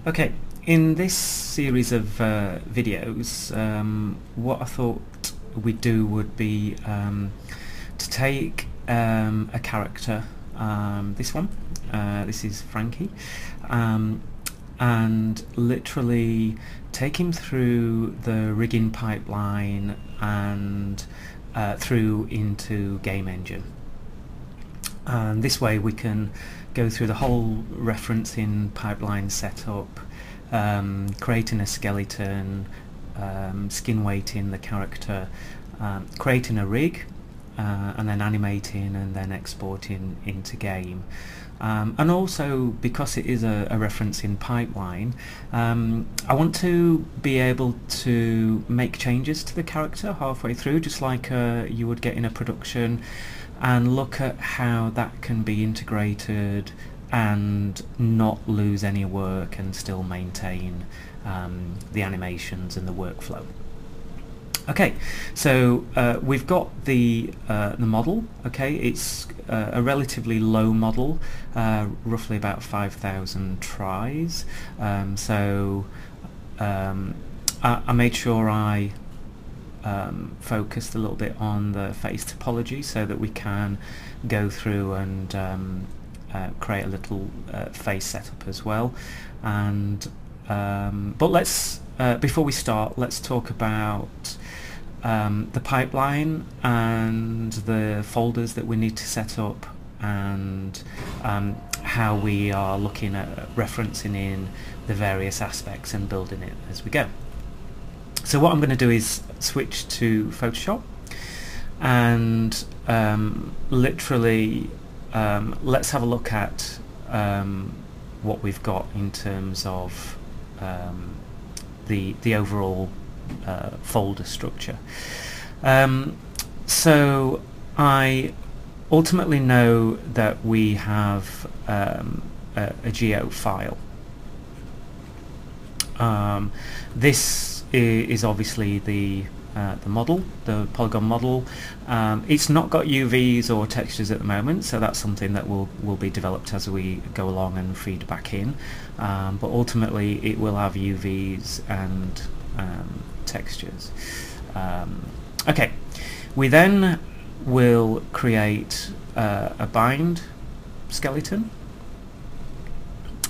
Okay, in this series of videos, what I thought we'd do would be to take a character, this one, this is Frankie, and literally take him through the rigging pipeline and through into game engine. And this way we can go through the whole referencing pipeline setup, creating a skeleton, skin weighting the character, creating a rig, and then animating and then exporting into game. And also, because it is a referencing pipeline, I want to be able to make changes to the character halfway through, just like you would get in a production, and look at how that can be integrated and not lose any work and still maintain the animations and the workflow. Okay, so we've got the model. Okay, it's a relatively low model, roughly about 5,000 tries. So I made sure I focused a little bit on the face topology so that we can go through and create a little face setup as well. And but let's before we start, let's talk about the pipeline and the folders that we need to set up, and how we are looking at referencing in the various aspects and building it as we go. So what I'm going to do is switch to Photoshop and literally let's have a look at what we've got in terms of the overall folder structure. So I ultimately know that we have a geo file. This is obviously the model, the polygon model. It's not got UVs or textures at the moment, so that's something that will be developed as we go along and feed back in. But ultimately, it will have UVs and textures. Okay, we then will create a bind skeleton,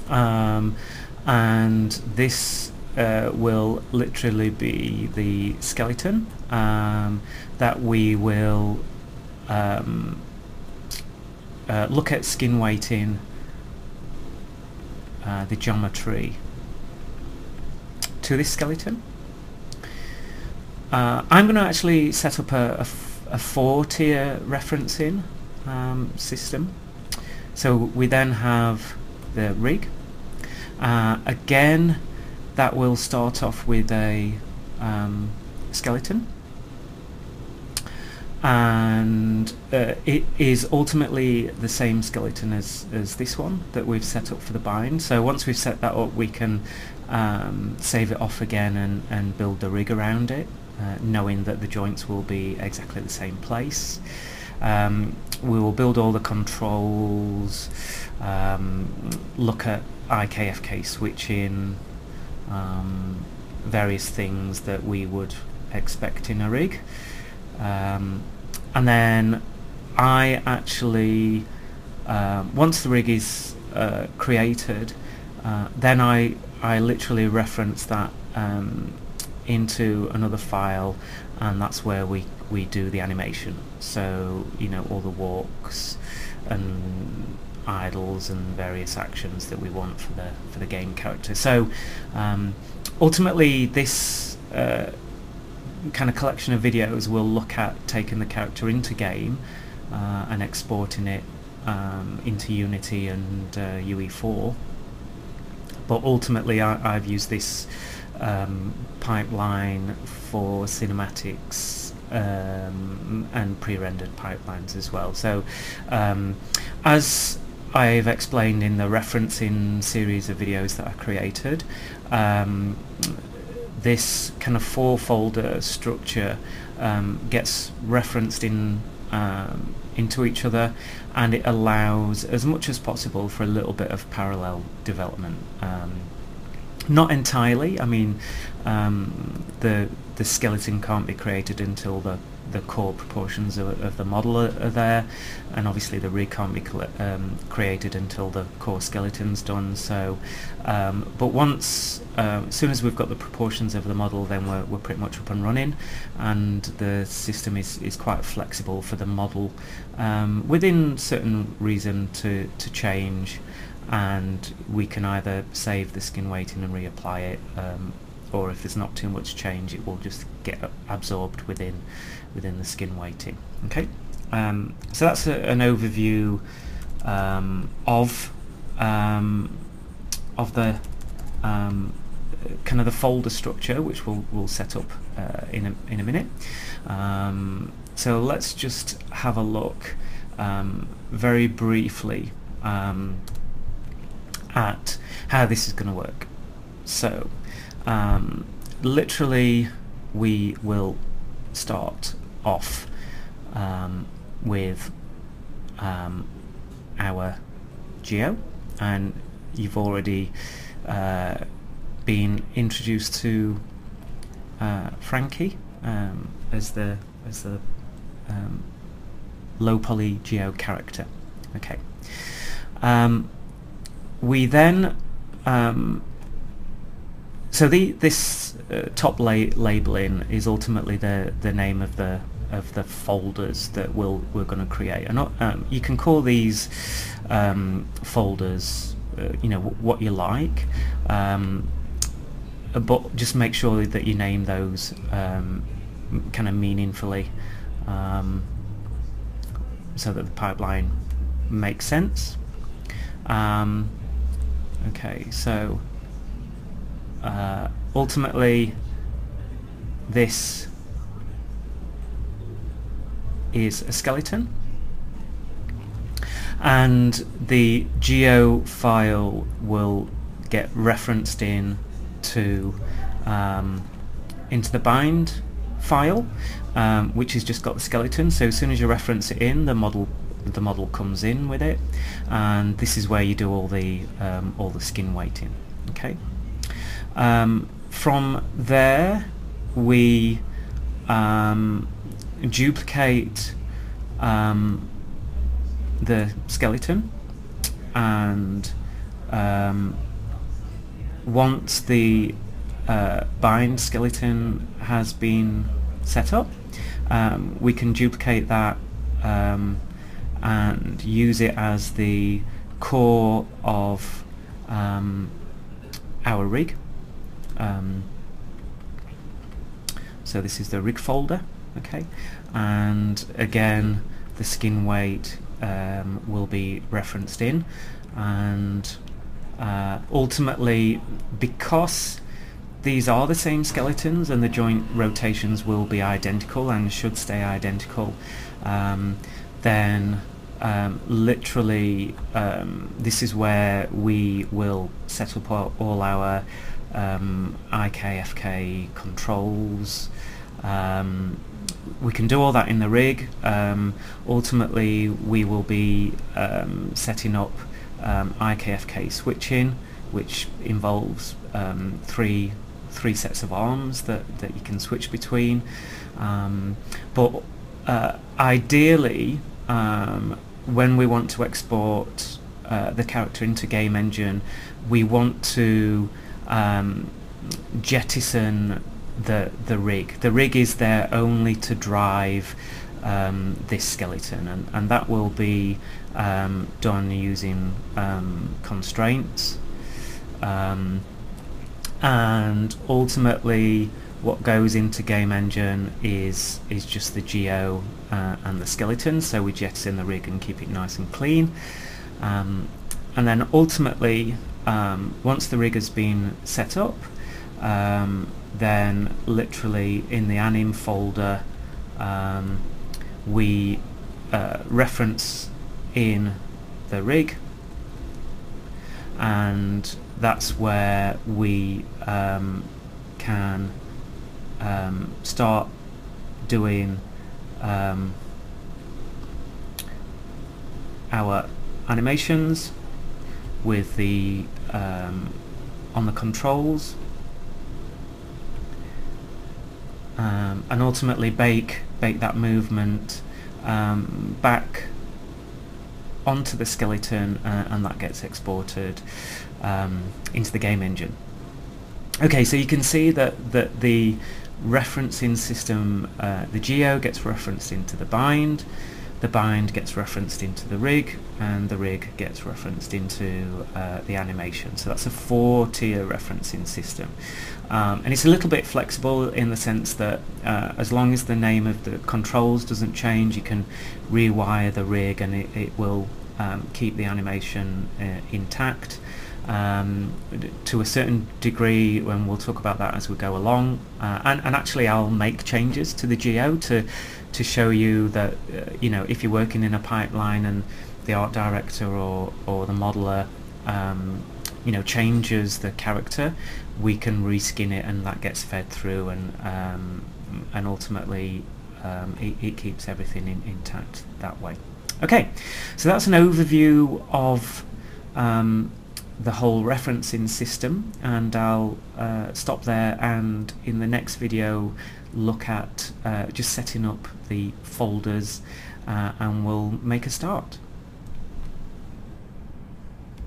and this will literally be the skeleton that we will look at skin weighting the geometry to this skeleton. I'm going to actually set up a 4-tier referencing system. So we then have the rig. Again, that will start off with a skeleton, and it is ultimately the same skeleton as this one that we've set up for the bind. So once we've set that up, we can save it off again and build the rig around it, knowing that the joints will be exactly the same place. We will build all the controls, look at IKFK switching, various things that we would expect in a rig, and then I actually once the rig is created, then I literally reference that into another file, and that's where we do the animation. So, you know, all the walks and idles and various actions that we want for the game character. So ultimately, this kind of collection of videos will look at taking the character into game and exporting it into Unity and UE4. But ultimately, I've used this pipeline for cinematics and pre-rendered pipelines as well. So as I've explained in the referencing series of videos that I created, this kind of 4-folder structure gets referenced into each other, and it allows as much as possible for a little bit of parallel development. Not entirely. I mean, the skeleton can't be created until the core proportions of the model are there, and obviously the rig can't be created until the core skeleton's done. So, but once, as soon as we've got the proportions of the model, then we're pretty much up and running, and the system is quite flexible for the model, within certain reason to change, and we can either save the skin weighting and reapply it, or if there's not too much change, it will just get absorbed within the skin weighting. Okay, so that's an overview of the kind of the folder structure, which we'll set up in a minute. So let's just have a look very briefly at how this is going to work. So literally we will start off with our geo, and you've already been introduced to Frankie as the low poly geo character. Okay. We then so this top labeling is ultimately the name of the folders that we're going to create. And you can call these folders you know, what you like, but just make sure that you name those kind of meaningfully, so that the pipeline makes sense. Okay, so ultimately this is a skeleton, and the geo file will get referenced into the bind file, which has just got the skeleton. So as soon as you reference it in, the model comes in with it, and this is where you do all the skin weighting. Okay. From there we duplicate the skeleton, and once the bind skeleton has been set up, we can duplicate that and use it as the core of our rig. So this is the rig folder, okay, and again the skin weight will be referenced in, and ultimately, because these are the same skeletons and the joint rotations will be identical and should stay identical, then literally this is where we will set up all our IKFK controls. We can do all that in the rig. Ultimately we will be setting up IKFK switching, which involves three sets of arms that you can switch between, but ideally when we want to export the character into Game Engine, we want to jettison the rig. The rig is there only to drive this skeleton, and that will be done using constraints, and ultimately what goes into Game Engine is just the geo and the skeleton, so we jettison the rig and keep it nice and clean, and then ultimately once the rig has been set up, then literally in the anim folder we reference in the rig, and that's where we can start doing our animations with the on the controls, and ultimately bake that movement back onto the skeleton, and that gets exported into the game engine. Okay, so you can see that the referencing system, the geo gets referenced into the bind gets referenced into the rig, and the rig gets referenced into the animation. So that's a 4-tier referencing system, and it's a little bit flexible in the sense that as long as the name of the controls doesn't change, you can rewire the rig and it will keep the animation intact. To a certain degree, and we'll talk about that as we go along, and actually I'll make changes to the geo to show you that you know, if you're working in a pipeline and the art director or the modeler you know, changes the character, we can reskin it and that gets fed through, and ultimately it keeps everything intact that way. Okay, so that's an overview of the whole referencing system, and I'll stop there, and in the next video look at just setting up the folders, and we'll make a start.